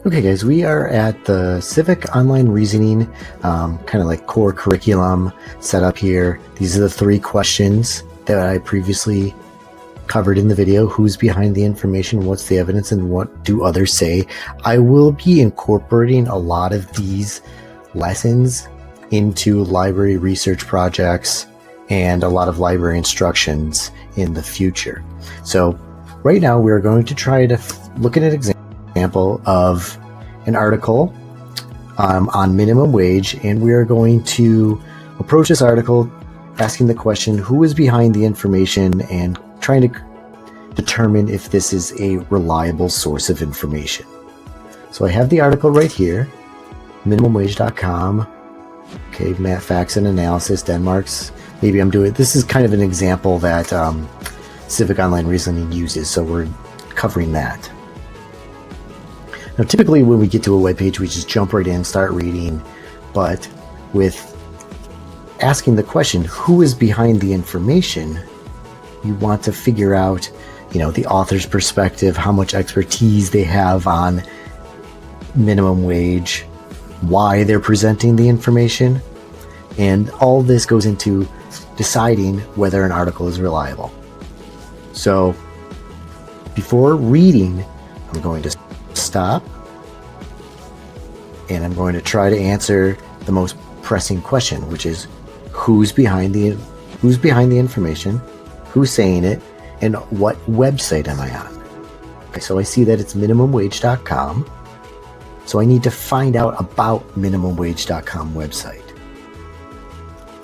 Okay guys, we are at the Civic Online Reasoning, kind of like core curriculum setup here. These are the 3 questions that I previously covered in the video. Who's behind the information? What's the evidence? And what do others say? I will be incorporating a lot of these lessons into library research projects and a lot of library instructions in the future. So right now we're going to try to look at an example of an article on minimum wage, and we are going to approach this article asking the question, who is behind the information, and trying to determine if this is a reliable source of information. So I have the article right here, minimumwage.com. Okay, math, facts, and analysis, Denmark's. Maybe I'm doing, this is kind of an example that Civic Online Reasoning uses, so we're covering that. Now, typically when we get to a web page, we just jump right in, start reading, but with asking the question, who is behind the information, you want to figure out, the author's perspective, how much expertise they have on minimum wage, why they're presenting the information, and all this goes into deciding whether an article is reliable. So before reading, I'm going to stop and I'm going to try to answer the most pressing question, which is who's behind the information, who's saying it, and what website am I on? Okay, so I see that it's minimumwage.com. So I need to find out about minimumwage.com website.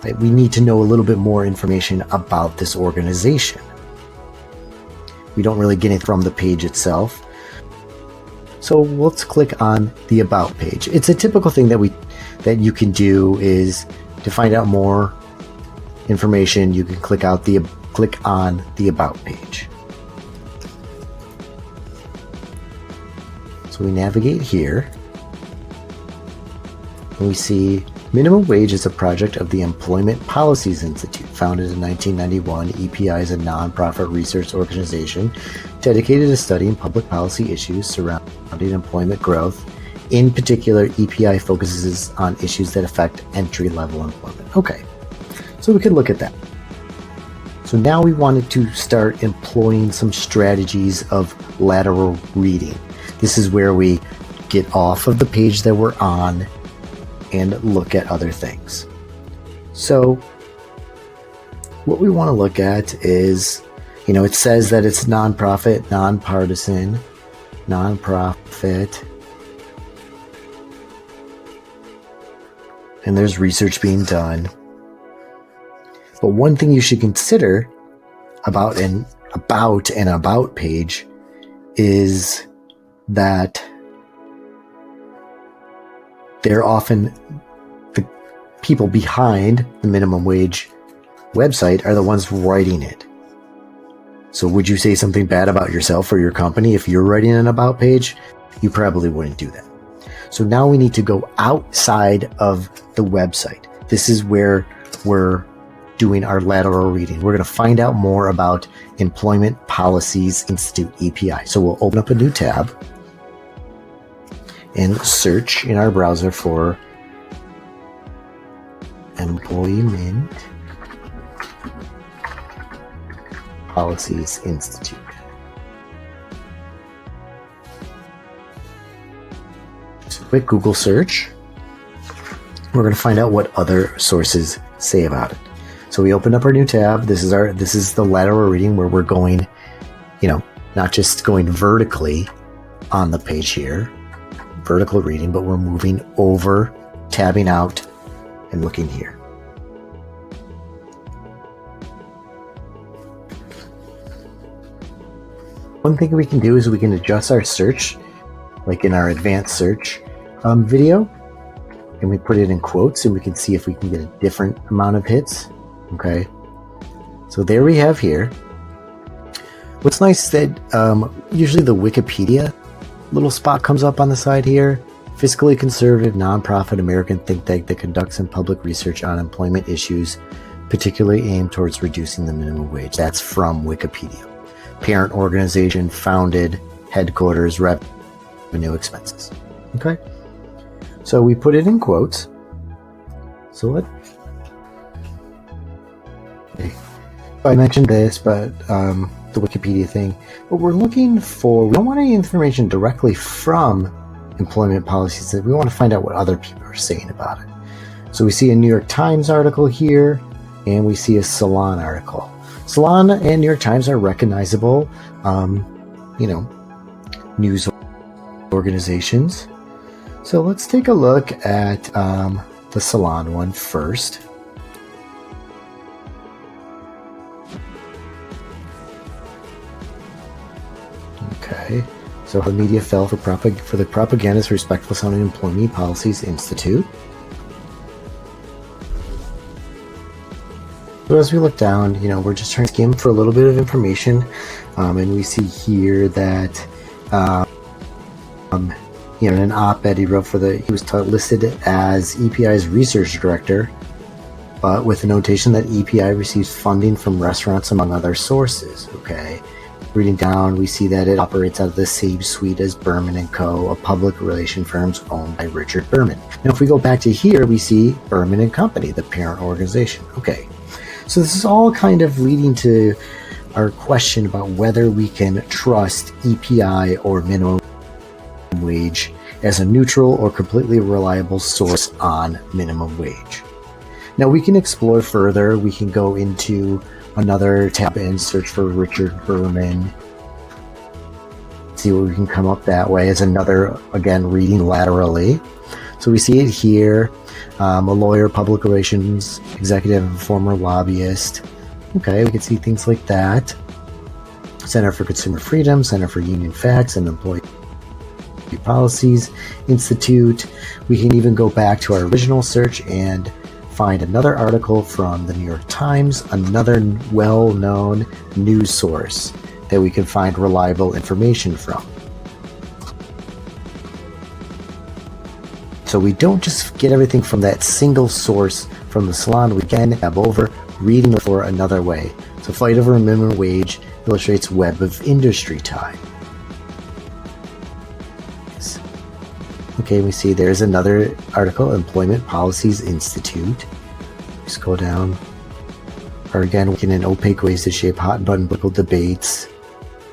Right? We need to know a little bit more information about this organization. We don't really get it from the page itself. So let's click on the About page. It's a typical thing that you can do is to find out more information. You can click on the About page. So we navigate here, and we see Minimum Wage is a project of the Employment Policies Institute, founded in 1991. EPI is a nonprofit research organization dedicated to studying public policy issues surrounding employment growth. In particular, EPI focuses on issues that affect entry-level employment. Okay, so we could look at that. So now we wanted to start employing some strategies of lateral reading. This is where we get off of the page that we're on and look at other things. So what we want to look at is, it says that it's nonprofit, nonpartisan, nonprofit, and there's research being done. But one thing you should consider about an about page is that they're often the people behind the minimum wage website are the ones writing it. So would you say something bad about yourself or your company if you're writing an about page? You probably wouldn't do that. So now we need to go outside of the website. This is where we're doing our lateral reading. We're going to find out more about Employment Policies Institute, EPI. So we'll open up a new tab and search in our browser for Employment Policies Institute. So quick Google search. We're going to find out what other sources say about it. So we open up our new tab. This is the lateral reading where we're going, not just going vertically on the page here, vertical reading, but we're moving over, tabbing out, and looking here. One thing we can do is we can adjust our search, like in our advanced search video, and we put it in quotes, and we can see if we can get a different amount of hits. Okay, so there we have here. What's nice is that usually the Wikipedia little spot comes up on the side here. Fiscally conservative, nonprofit American think tank that conducts some public research on employment issues, particularly aimed towards reducing the minimum wage. That's from Wikipedia. Parent organization, founded, headquarters, revenue, expenses. Okay, so we put it in quotes. So I mentioned this, but the Wikipedia thing. But we're looking for, we don't want any information directly from employment policies. We want to find out what other people are saying about it. So we see a New York Times article here, and we see a Salon article. Salon and New York Times are recognizable, news organizations. So let's take a look at the Salon one first. Okay, so the media fell for the propagandist Respectful Sounding Employment Policies Institute. So as we look down, we're just trying to skim for a little bit of information, and we see here that, in an op-ed he wrote he was listed as EPI's research director, but with the notation that EPI receives funding from restaurants among other sources. Okay. Reading down, we see that it operates out of the same suite as Berman & Co., a public relation firm owned by Richard Berman. Now, if we go back to here, we see Berman & Company, the parent organization. Okay, so this is all kind of leading to our question about whether we can trust EPI or minimum wage as a neutral or completely reliable source on minimum wage. Now, we can explore further. We can go into another tab and search for Richard Berman. See what we can come up that way as another, again, reading laterally. So we see it here, a lawyer, public relations executive, and former lobbyist. Okay, we can see things like that. Center for Consumer Freedom, Center for Union Facts and Employee Policies Institute. We can even go back to our original search and find another article from the New York Times, another well-known news source that we can find reliable information from. So we don't just get everything from that single source from the Salon. We can tab over, reading for another way. So fight over minimum wage illustrates web of industry time. Okay, we see there's another article, Employment Policies Institute. Just go down. Or again, working in opaque ways to shape hot button political debates,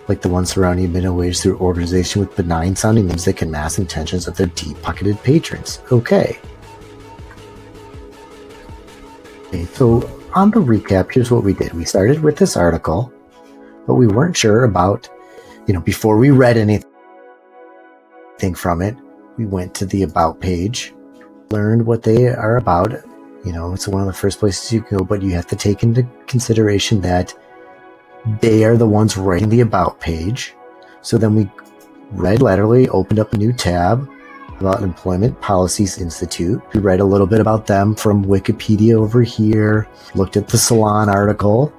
like the one surrounding minimum wage through organization with benign sounding names that can mask intentions of their deep-pocketed patrons. Okay, so on the recap, here's what we did. We started with this article, but we weren't sure about, before we read anything from it. We went to the About page, learned what they are about. It's one of the first places you go, but you have to take into consideration that they are the ones writing the About page. So then we read laterally, opened up a new tab about Employment Policies Institute. We read a little bit about them from Wikipedia over here, looked at the Salon article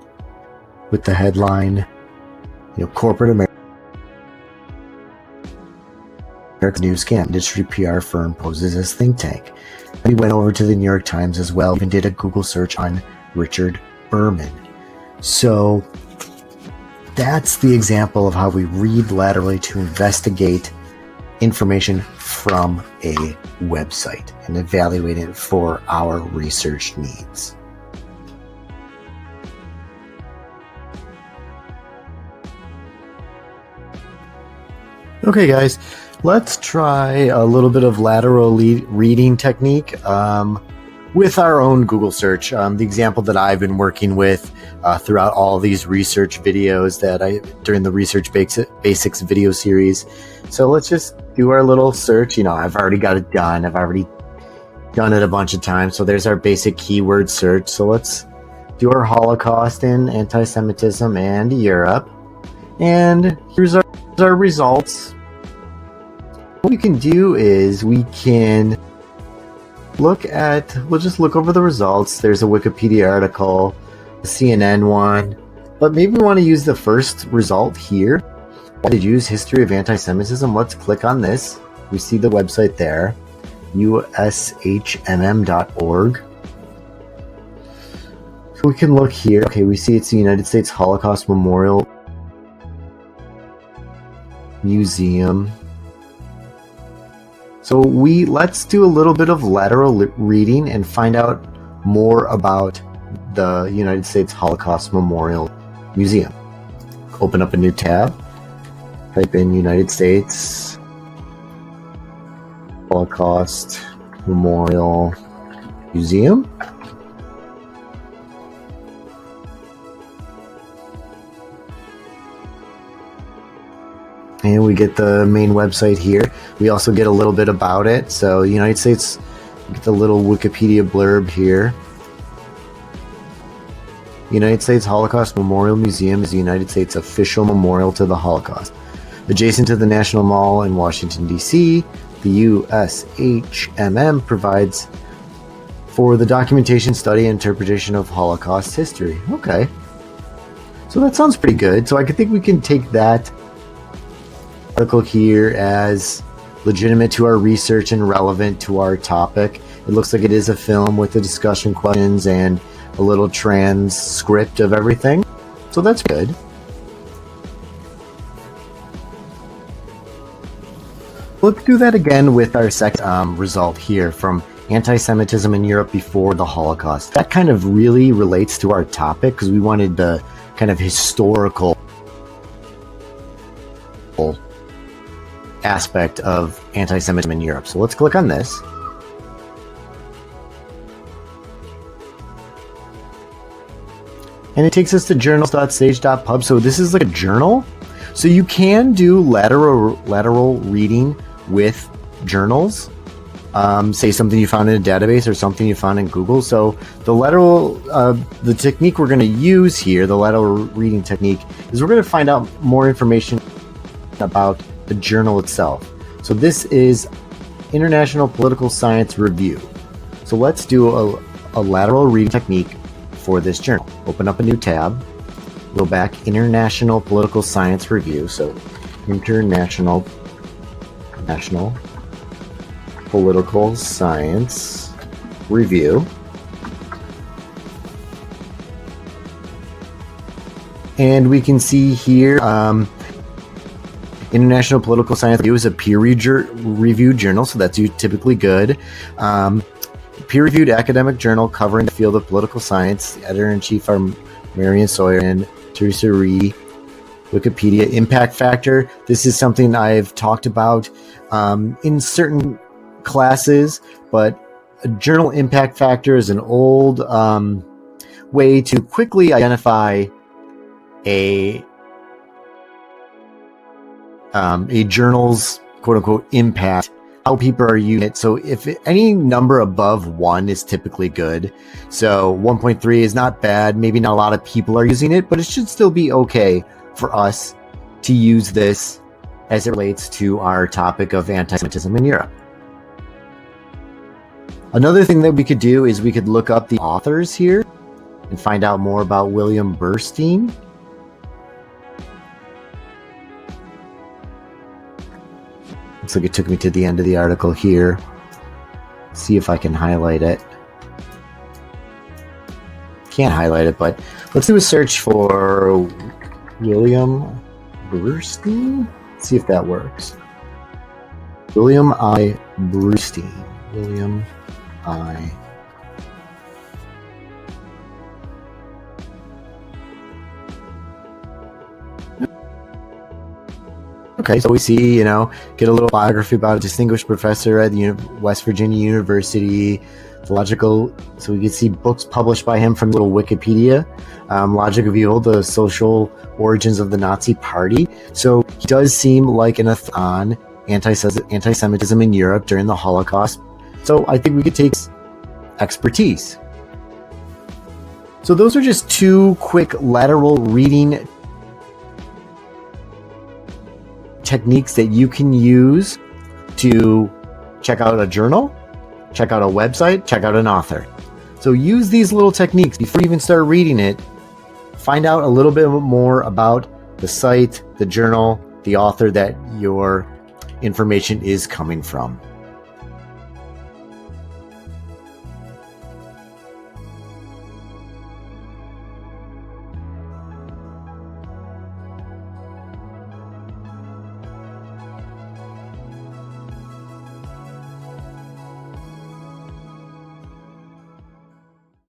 with the headline, Corporate America. America's new scam industry PR firm poses as think tank. We went over to the New York Times as well, and did a Google search on Richard Berman. So that's the example of how we read laterally to investigate information from a website and evaluate it for our research needs. Okay, guys. Let's try a little bit of lateral reading technique with our own Google search. The example that I've been working with throughout all these research videos during the Research Basics video series. So let's just do our little search. I've already got it done. I've already done it a bunch of times. So there's our basic keyword search. So let's do our Holocaust and anti-Semitism and Europe. And here's our results. What we can do is we'll just look over the results. There's a Wikipedia article, a CNN one, but maybe we want to use the first result here. Why did you use history of anti-Semitism? Let's click on this. We see the website there, ushmm.org. So we can look here. Okay, we see it's the United States Holocaust Memorial Museum. So let's do a little bit of lateral reading and find out more about the United States Holocaust Memorial Museum. Open up a new tab, type in United States Holocaust Memorial Museum. And we get the main website here. We also get a little bit about it. So the United States, get the little Wikipedia blurb here. United States Holocaust Memorial Museum is the United States official memorial to the Holocaust. Adjacent to the National Mall in Washington, D.C., the USHMM provides for the documentation, study, and interpretation of Holocaust history. Okay. So that sounds pretty good. So I think we can take that article here as legitimate to our research and relevant to our topic. It looks like it is a film with the discussion questions and a little transcript of everything. So that's good. Let's do that again with our second result here from anti-Semitism in Europe before the Holocaust. That kind of really relates to our topic because we wanted the kind of historical aspect of anti-Semitism in Europe. So let's click on this. And it takes us to journals.sage.pub. So this is like a journal. So you can do lateral reading with journals. Say something you found in a database or something you found in Google. So the lateral, the technique we're going to use here, the lateral reading technique, is we're going to find out more information about the journal itself. So this is International Political Science Review. So let's do a lateral reading technique for this journal. Open up a new tab, go back, International Political Science Review. So National Political Science Review. And we can see here, International Political Science Review is a peer-reviewed journal, so that's typically good. Peer-reviewed academic journal covering the field of political science. The editor-in-chief are Marion Sawyer and Teresa Reed. Wikipedia impact factor. This is something I've talked about in certain classes, but a journal impact factor is an old way to quickly identify a journal's quote-unquote impact, how people are using it. So if any number above 1 is typically good. So 1.3 is not bad. Maybe not a lot of people are using it, but it should still be okay for us to use this as it relates to our topic of anti-Semitism in Europe. Another thing that we could do is we could look up the authors here and find out more about William Burstein. Looks like it took me to the end of the article here. See if I can highlight it. Can't highlight it, but let's do a search for William Burstein. See if that works. William I. Burstein. William I. Okay, so we see, get a little biography about a distinguished professor at the West Virginia University. So we can see books published by him from little Wikipedia. Logic of Evil, the social origins of the Nazi Party. So he does seem like an author on anti-Semitism in Europe during the Holocaust. So I think we could take expertise. So those are just two quick lateral reading techniques that you can use to check out a journal, check out a website, check out an author. So use these little techniques before you even start reading it. Find out a little bit more about the site, the journal, the author that your information is coming from.